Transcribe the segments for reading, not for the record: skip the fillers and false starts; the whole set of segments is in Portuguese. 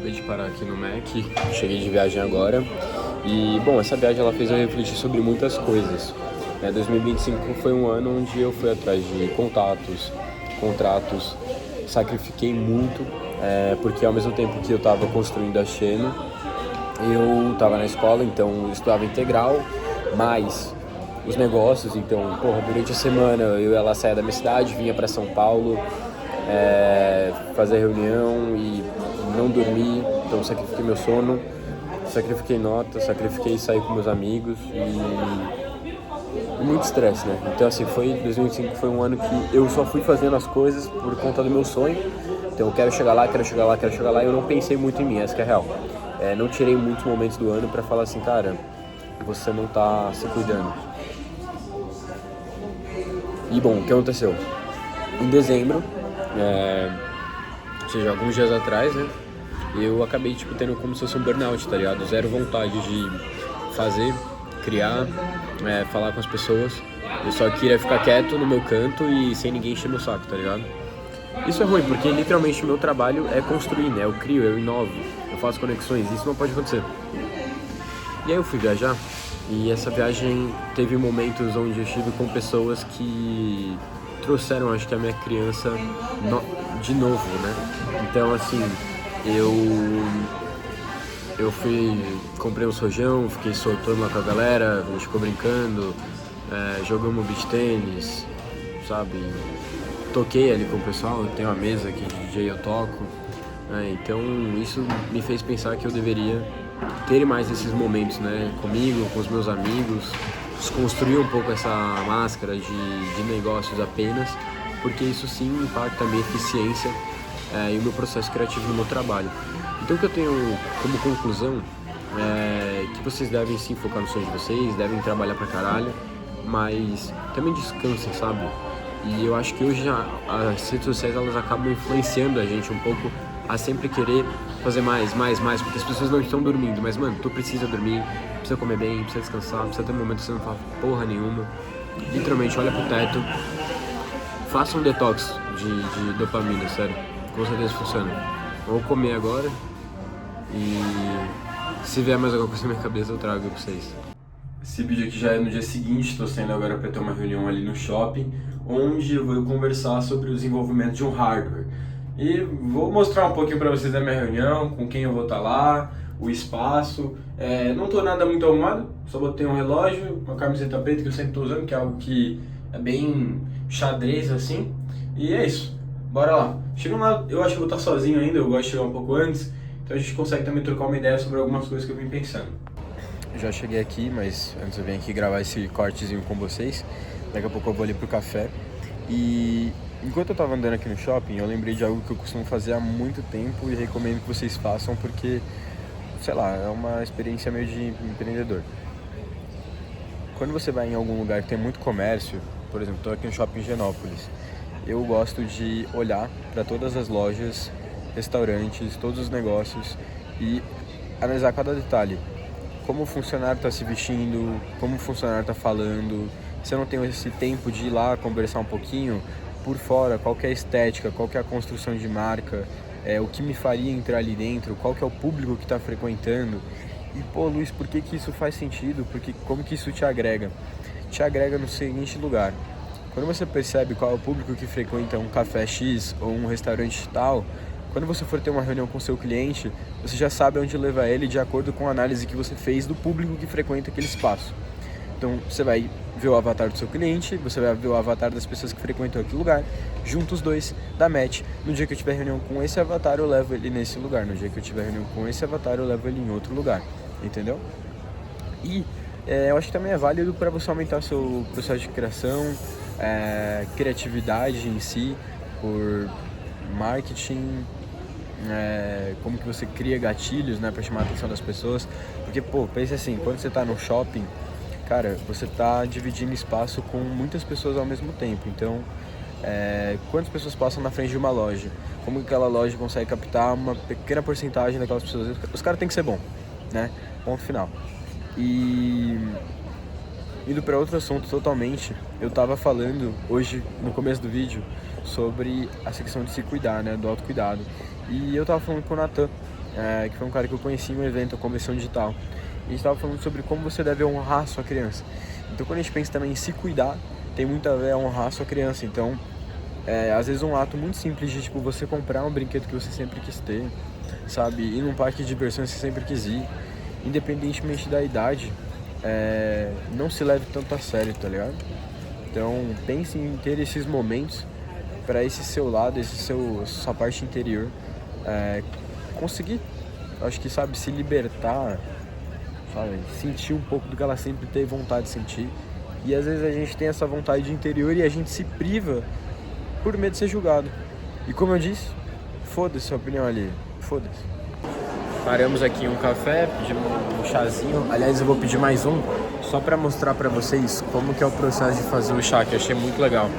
acabei de parar aqui no Mac, cheguei de viagem agora. E, bom, essa viagem ela fez eu refletir sobre muitas coisas. 2025 foi um ano onde eu fui atrás de contatos, contratos, sacrifiquei muito, porque ao mesmo tempo que eu estava construindo a Xeno, eu estava na escola, então eu estudava integral, mas os negócios, então, durante a semana eu ia lá, saía da minha cidade, vinha para São Paulo, fazer reunião e não dormir, então sacrifiquei meu sono, sacrifiquei nota, sacrifiquei sair com meus amigos e muito estresse, né? Então assim, 2025 foi um ano que eu só fui fazendo as coisas por conta do meu sonho. Então eu quero chegar lá, e eu não pensei muito em mim, essa que é a real. Não tirei muitos momentos do ano pra falar assim, cara, você não tá se cuidando. E bom, o que aconteceu? Em dezembro, ou seja, alguns dias atrás, né? Eu acabei, tendo como se fosse um burnout, tá ligado? Zero vontade de fazer, criar, falar com as pessoas. Eu só queria ficar quieto no meu canto e sem ninguém encher meu saco, tá ligado? Isso é ruim, porque literalmente o meu trabalho é construir, né? Eu crio, eu inovo, eu faço conexões, isso não pode acontecer. E aí eu fui viajar, e essa viagem teve momentos onde eu estive com pessoas que trouxeram, acho que a minha criança de novo, né? Então, assim, eu comprei um sojão, fiquei soltando lá com a galera, a gente ficou brincando, jogamos beach tênis, sabe? Toquei ali com o pessoal, eu tenho uma mesa aqui de DJ, eu toco. Então isso me fez pensar que eu deveria ter mais esses momentos, né? Comigo, com os meus amigos, desconstruir um pouco essa máscara de negócios apenas, porque isso sim impacta a minha eficiência e o meu processo criativo no meu trabalho. Então o que eu tenho como conclusão é que vocês devem sim focar no sonho de vocês, devem trabalhar pra caralho, mas também descansem, sabe? E eu acho que hoje as redes sociais elas acabam influenciando a gente um pouco a sempre querer fazer mais, porque as pessoas não estão dormindo, mas mano, tu precisa dormir, precisa comer bem, precisa descansar, precisa ter um momento que você não faz porra nenhuma, literalmente olha pro teto, faça um detox de dopamina, sério, com certeza funciona. Vou comer agora e se vier mais alguma coisa na minha cabeça eu trago pra vocês. Esse vídeo aqui já é no dia seguinte, estou saindo agora para ter uma reunião ali no shopping, onde eu vou conversar sobre o desenvolvimento de um hardware. E vou mostrar um pouquinho para vocês da minha reunião, com quem eu vou estar lá, o espaço. Não estou nada muito arrumado, só botei um relógio, uma camiseta preta que eu sempre estou usando, que é algo que é bem xadrez assim. E é isso, bora lá. Chegando lá, eu acho que eu vou estar sozinho ainda, eu gosto de chegar um pouco antes, então a gente consegue também trocar uma ideia sobre algumas coisas que eu vim pensando. Já cheguei aqui, mas antes eu venho aqui gravar esse cortezinho com vocês. Daqui a pouco eu vou ali pro café. E enquanto eu tava andando aqui no shopping, eu lembrei de algo que eu costumo fazer há muito tempo e recomendo que vocês façam porque, sei lá, é uma experiência meio de empreendedor. Quando você vai em algum lugar que tem muito comércio, por exemplo, tô aqui no shopping Higienópolis, eu gosto de olhar para todas as lojas, restaurantes, todos os negócios e analisar cada detalhe. Como o funcionário está se vestindo, como o funcionário está falando, se eu não tenho esse tempo de ir lá conversar um pouquinho, por fora, qual que é a estética, qual que é a construção de marca, o que me faria entrar ali dentro, qual que é o público que está frequentando. E pô, Luiz, por que isso faz sentido? Porque como que isso te agrega? Te agrega no seguinte lugar. Quando você percebe qual é o público que frequenta um café X ou um restaurante tal, quando você for ter uma reunião com seu cliente, você já sabe onde levar ele de acordo com a análise que você fez do público que frequenta aquele espaço. Então você vai ver o avatar do seu cliente, você vai ver o avatar das pessoas que frequentam aquele lugar, junta os dois, dá match. No dia que eu tiver reunião com esse avatar, eu levo ele nesse lugar. No dia que eu tiver reunião com esse avatar, eu levo ele em outro lugar. Entendeu? E eu acho que também é válido para você aumentar seu processo de criação, criatividade em si, por marketing, como que você cria gatilhos, né, para chamar a atenção das pessoas. Porque, pô, pense assim, quando você tá no shopping, cara, você tá dividindo espaço com muitas pessoas ao mesmo tempo. Então, quantas pessoas passam na frente de uma loja? Como que aquela loja consegue captar uma pequena porcentagem daquelas pessoas? Os caras têm que ser bom, né? Ponto final. E indo para outro assunto totalmente, eu tava falando hoje, no começo do vídeo, sobre a questão de se cuidar, né, do autocuidado. E eu tava falando com o Natan, que foi um cara que eu conheci em um evento, a Convenção Digital. E a gente estava falando sobre como você deve honrar a sua criança. Então, quando a gente pensa também em se cuidar, tem muito a ver a honrar a sua criança. Então, às vezes um ato muito simples de, tipo, você comprar um brinquedo que você sempre quis ter, sabe? Ir num parque de diversões que você sempre quis ir, independentemente da idade, não se leve tanto a sério, tá ligado? Então, pense em ter esses momentos para esse seu lado, sua parte interior, conseguir, acho que, sabe, se libertar, sabe? Sentir um pouco do que ela sempre teve vontade de sentir. E às vezes a gente tem essa vontade interior e a gente se priva por medo de ser julgado. E como eu disse, foda-se a opinião ali, foda-se. Paramos aqui um café, pedimos um chazinho. Aliás, eu vou pedir mais um, só pra mostrar pra vocês como que é o processo de fazer o chá, que eu achei muito legal.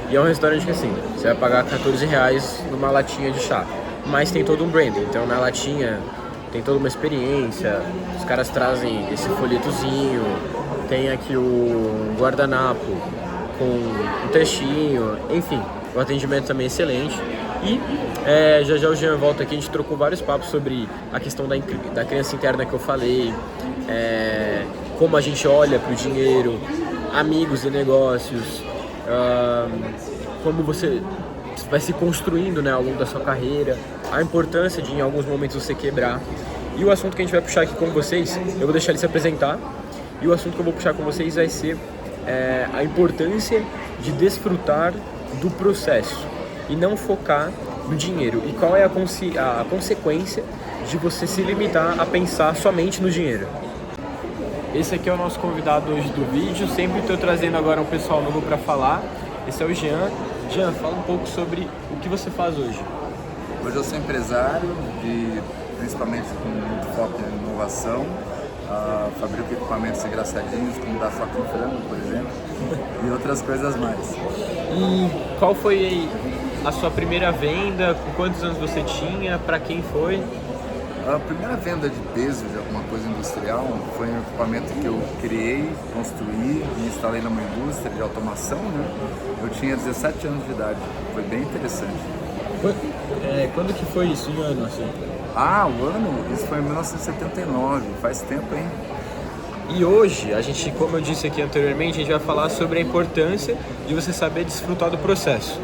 E é um restaurante que, assim, você vai pagar R$14 numa latinha de chá. Mas tem todo um branding, então na latinha tem toda uma experiência. Os caras trazem esse folhetozinho, tem aqui o guardanapo com um textinho, enfim, o atendimento também é excelente. E já o Jean volta aqui, a gente trocou vários papos sobre a questão da criança interna que eu falei, como a gente olha para o dinheiro, amigos e negócios, como você vai se construindo, né, ao longo da sua carreira, a importância de em alguns momentos você quebrar. E o assunto que a gente vai puxar aqui com vocês, eu vou deixar ele se apresentar, e o assunto que eu vou puxar com vocês vai ser a importância de desfrutar do processo e não focar no dinheiro. E qual é a consequência de você se limitar a pensar somente no dinheiro. Esse aqui é o nosso convidado hoje do vídeo. Sempre estou trazendo agora um pessoal novo para falar. Esse é o Jean. Jean, fala um pouco sobre o que você faz hoje. Hoje eu sou empresário, principalmente com muito foco em inovação. Fabrico equipamentos engraçadinhos, como da Faca em Frango, por exemplo, e outras coisas mais. E qual foi a sua primeira venda? Com quantos anos você tinha? Para quem foi? A primeira venda de peso de alguma coisa industrial foi um equipamento que eu criei, construí e instalei numa indústria de automação, né? Eu tinha 17 anos de idade, foi bem interessante. Quando que foi isso, em ano, assim? O ano? Isso foi em 1979, faz tempo, hein? E hoje, como eu disse aqui anteriormente, a gente vai falar sobre a importância de você saber desfrutar do processo.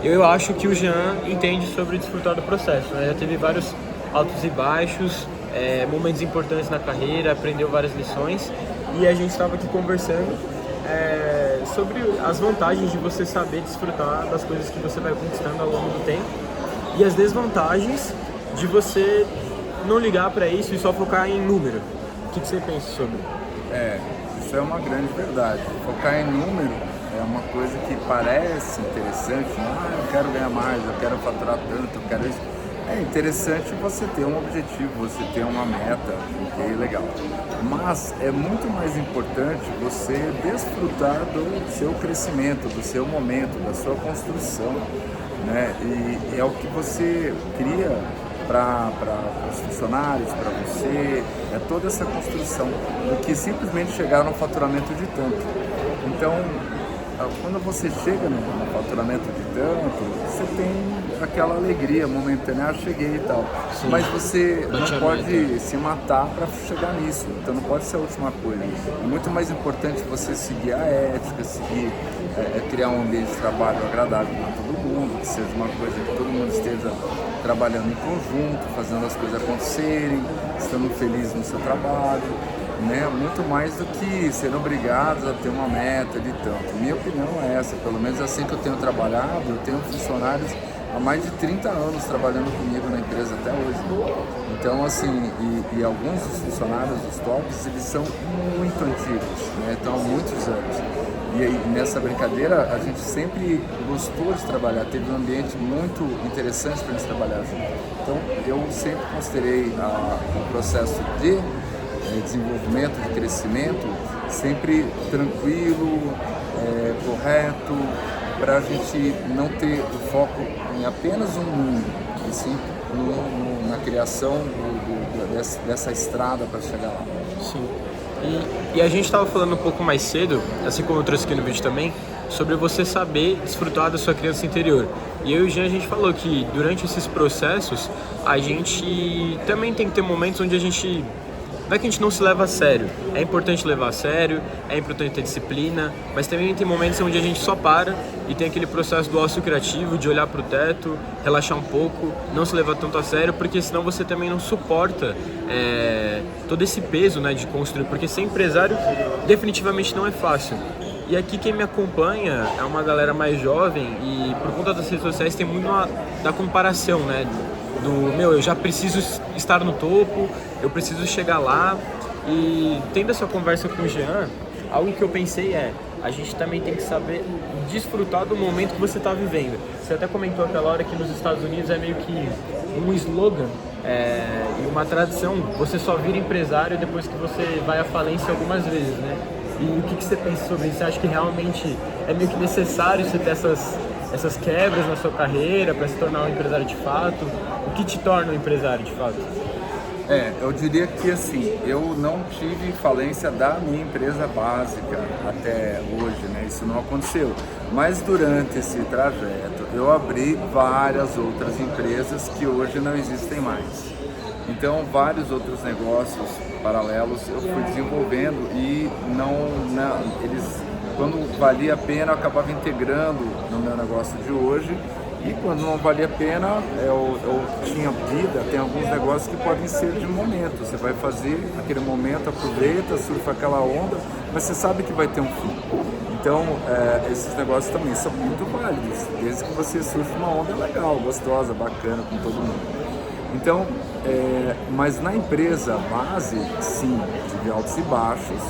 Eu acho que o Jean entende sobre desfrutar do processo, né? Já teve vários altos e baixos, momentos importantes na carreira, aprendeu várias lições, e a gente estava aqui conversando sobre as vantagens de você saber desfrutar das coisas que você vai conquistando ao longo do tempo e as desvantagens de você não ligar para isso e só focar em número. O que você pensa sobre? Isso é uma grande verdade. Focar em número é uma coisa que parece interessante, eu quero ganhar mais, eu quero faturar tanto, eu quero isso. É interessante você ter um objetivo, você ter uma meta, ok, legal. Mas é muito mais importante você desfrutar do seu crescimento, do seu momento, da sua construção, né? E é o que você cria para os funcionários, para você, é toda essa construção, do que simplesmente chegar no faturamento de tanto. Então, quando você chega no faturamento de tanto, você tem aquela alegria momentânea, cheguei e tal. Sim. Mas você não pode se matar para chegar nisso, então não pode ser a última coisa. É muito mais importante você seguir a ética, criar um ambiente de trabalho agradável para todo mundo, que seja uma coisa que todo mundo esteja trabalhando em conjunto, fazendo as coisas acontecerem, estando feliz no seu trabalho, né? Muito mais do que ser obrigados a ter uma meta de tanto. Minha opinião é essa, pelo menos assim que eu tenho trabalhado, eu tenho funcionários há mais de 30 anos trabalhando comigo na empresa até hoje. Então, assim, e alguns dos funcionários dos tops, eles são muito antigos, né? Estão há muitos anos. E aí, nessa brincadeira, a gente sempre gostou de trabalhar, teve um ambiente muito interessante para a gente trabalhar junto. Então, eu sempre considerei o processo de desenvolvimento, de crescimento, sempre tranquilo, correto, para a gente não ter o foco em apenas um mundo, e sim na criação dessa estrada para chegar lá. Sim. E a gente estava falando um pouco mais cedo, assim como eu trouxe aqui no vídeo também, sobre você saber desfrutar da sua criança interior. E eu e o Jean, a gente falou que durante esses processos, a gente também tem que ter momentos onde a gente... Não é que a gente não se leva a sério, é importante levar a sério, é importante ter disciplina, mas também tem momentos onde a gente só para e tem aquele processo do ócio criativo, de olhar para o teto, relaxar um pouco, não se levar tanto a sério, porque senão você também não suporta todo esse peso, né, de construir, porque ser empresário definitivamente não é fácil. E aqui quem me acompanha é uma galera mais jovem e por conta das redes sociais tem muito da comparação, né? Eu já preciso estar no topo, eu preciso chegar lá. E tendo essa conversa com o Jean, algo que eu pensei a gente também tem que saber desfrutar do momento que você está vivendo. Você até comentou aquela hora que nos Estados Unidos é meio que um slogan e uma tradição, você só vira empresário depois que você vai à falência algumas vezes, né? E o que você pensa sobre isso? Você acha que realmente é meio que necessário você ter essas quebras na sua carreira para se tornar um empresário de fato? O que te torna um empresário de fato? Eu diria que assim, eu não tive falência da minha empresa básica até hoje, né? Isso não aconteceu. Mas durante esse trajeto, eu abri várias outras empresas que hoje não existem mais. Então, vários outros negócios paralelos eu fui desenvolvendo e eles, quando valia a pena, eu acabava integrando no meu negócio de hoje. E quando não valia a pena, eu tinha vida, tem alguns negócios que podem ser de momento. Você vai fazer aquele momento, aproveita, surfa aquela onda, mas você sabe que vai ter um fim. Então, esses negócios também são muito válidos, desde que você surfe uma onda legal, gostosa, bacana, com todo mundo. Então, mas na empresa base, sim, tive altos e baixos.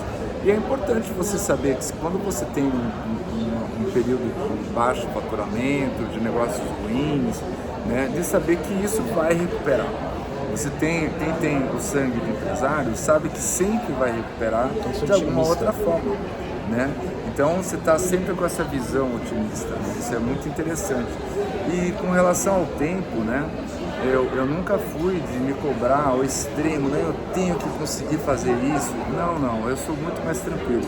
E é importante você saber que quando você tem um período de baixo faturamento, de negócios ruins, né, de saber que isso vai recuperar. Você quem tem o sangue de empresário sabe que sempre vai recuperar de alguma outra forma, né? Então você está sempre com essa visão otimista, né? Isso é muito interessante. E com relação ao tempo, né? Eu nunca fui de me cobrar ao extremo, né? Eu tenho que conseguir fazer isso. Não, eu sou muito mais tranquilo.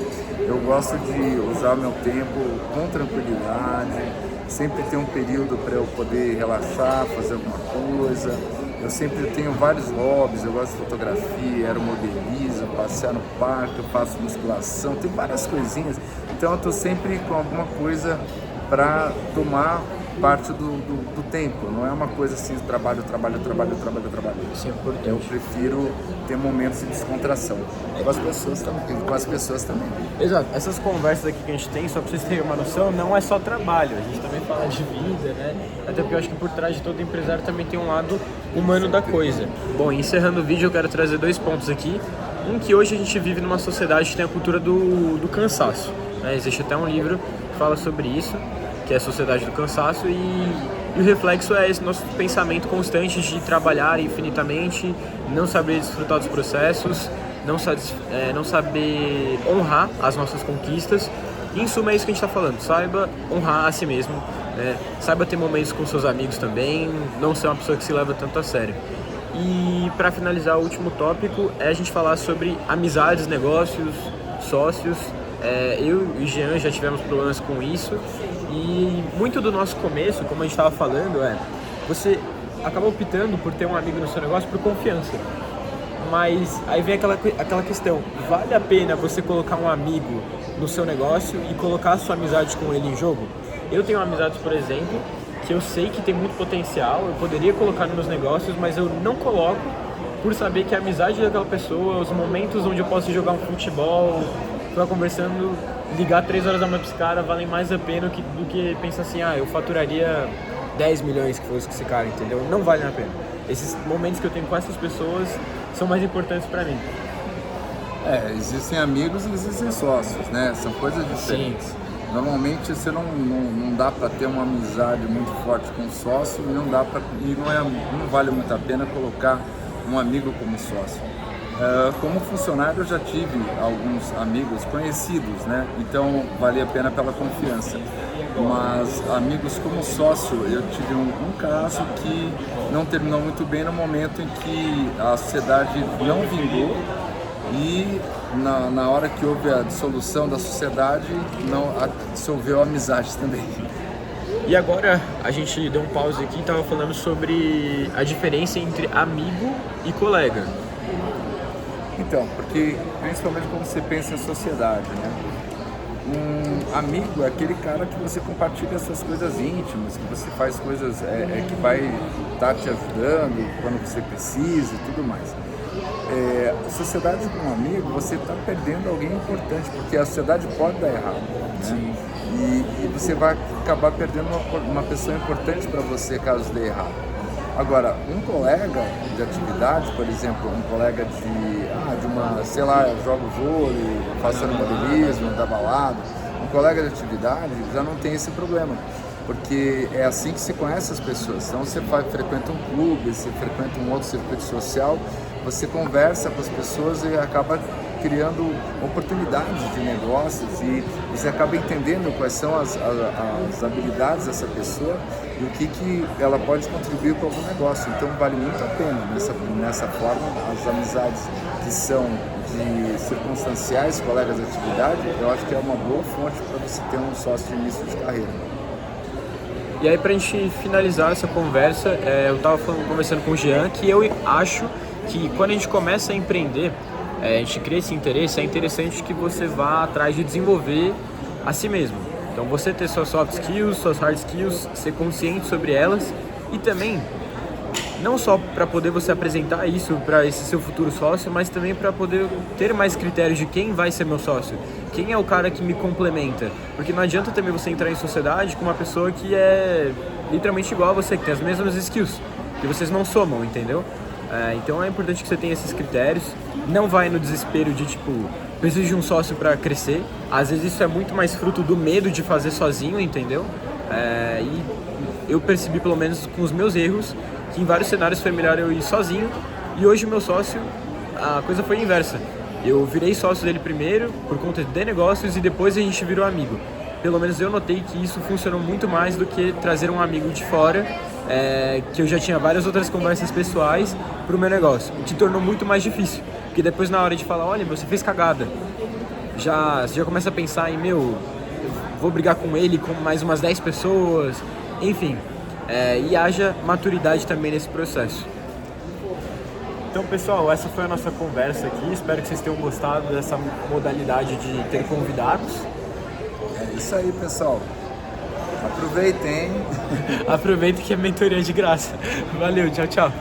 Eu gosto de usar meu tempo com tranquilidade, sempre ter um período para eu poder relaxar, fazer alguma coisa. Eu sempre tenho vários hobbies, eu gosto de fotografia, aeromodelismo, passear no parque, eu faço musculação, tem várias coisinhas. Então eu estou sempre com alguma coisa para tomar parte do tempo, não é uma coisa assim, trabalho. Isso é importante. Eu prefiro ter momentos de descontração com as pessoas também. Exato, essas conversas aqui que a gente tem, só para vocês terem uma noção, não é só trabalho, a gente também fala de vida, né? Até porque eu acho que por trás de todo empresário também tem um lado humano da coisa. Bom, encerrando o vídeo, eu quero trazer 2 pontos aqui. Um, que hoje a gente vive numa sociedade que tem a cultura do cansaço, né? Existe até um livro que fala sobre isso, que é a Sociedade do Cansaço, e o reflexo é esse nosso pensamento constante de trabalhar infinitamente, não saber desfrutar dos processos, não saber honrar as nossas conquistas. E, em suma, é isso que a gente está falando, saiba honrar a si mesmo, né? Saiba ter momentos com seus amigos também, não ser uma pessoa que se leva tanto a sério. E para finalizar, o último tópico é a gente falar sobre amizades, negócios, sócios. Eu e o Jean já tivemos problemas com isso. E muito do nosso começo, como a gente estava falando, você acaba optando por ter um amigo no seu negócio por confiança. Mas aí vem aquela questão, vale a pena você colocar um amigo no seu negócio e colocar a sua amizade com ele em jogo? Eu tenho amizades, por exemplo, que eu sei que tem muito potencial, eu poderia colocar nos meus negócios, mas eu não coloco por saber que a amizade daquela pessoa, os momentos onde eu posso jogar um futebol, ficar conversando, ligar 3 horas da manhã para esse cara, valem mais a pena do que pensar assim, eu faturaria 10 milhões que fosse com esse cara, entendeu? Não vale a pena. Esses momentos que eu tenho com essas pessoas são mais importantes para mim. Existem amigos e existem sócios, né? São coisas diferentes. Sim. Normalmente você não dá para ter uma amizade muito forte com um sócio e não vale muito a pena colocar um amigo como sócio. Como funcionário eu já tive alguns amigos conhecidos, né? Então valia a pena pela confiança. Mas amigos como sócio, eu tive um caso que não terminou muito bem no momento em que a sociedade não vingou e na hora que houve a dissolução da sociedade, não dissolveu amizades também. E agora a gente deu um pause aqui e estava falando sobre a diferença entre amigo e colega. Então, porque principalmente quando você pensa em sociedade, né? Um amigo é aquele cara que você compartilha as suas coisas íntimas, que você faz coisas que vai estar te ajudando quando você precisa e tudo mais. A sociedade com um amigo, você está perdendo alguém importante, porque a sociedade pode dar errado, né? E você vai acabar perdendo uma pessoa importante para você caso dê errado. Agora, um colega de atividade, por exemplo, um colega de uma, sei lá, eu jogo vôlei, faço modelismo, da balada, um colega de atividade já não tem esse problema, porque é assim que se conhece as pessoas. Então você frequenta um clube, você frequenta um outro circuito social, você conversa com as pessoas e acaba criando oportunidades de negócios e você acaba entendendo quais são as habilidades dessa pessoa e o que ela pode contribuir para algum negócio. Então vale muito a pena nessa forma. As amizades que são de circunstanciais, colegas de atividade, eu acho que é uma boa fonte para você ter um sócio de início de carreira. E aí, pra gente finalizar essa conversa, eu estava conversando com o Jean que eu acho que quando a gente começa a empreender, a gente cria esse interesse, é interessante que você vá atrás de desenvolver a si mesmo. Então você ter suas soft skills, suas hard skills, ser consciente sobre elas e também, não só para poder você apresentar isso para esse seu futuro sócio, mas também para poder ter mais critérios de quem vai ser meu sócio, quem é o cara que me complementa. Porque não adianta também você entrar em sociedade com uma pessoa que é literalmente igual a você, que tem as mesmas skills, que vocês não somam, entendeu? Então é importante que você tenha esses critérios, não vai no desespero de tipo, preciso de um sócio para crescer, às vezes isso é muito mais fruto do medo de fazer sozinho, entendeu? E eu percebi pelo menos com os meus erros, que em vários cenários foi melhor eu ir sozinho, e hoje o meu sócio, a coisa foi inversa, eu virei sócio dele primeiro, por conta de negócios, e depois a gente virou amigo. Pelo menos eu notei que isso funcionou muito mais do que trazer um amigo de fora, que eu já tinha várias outras conversas pessoais para o meu negócio, o que tornou muito mais difícil, porque depois na hora de falar, olha, você fez cagada, você já começa a pensar em, vou brigar com ele, com mais umas 10 pessoas, enfim, e haja maturidade também nesse processo. Então, pessoal, essa foi a nossa conversa aqui, espero que vocês tenham gostado dessa modalidade de ter convidados. É isso aí, pessoal. Aproveitem, hein? Aproveitem que é mentoria de graça. Valeu, tchau, tchau.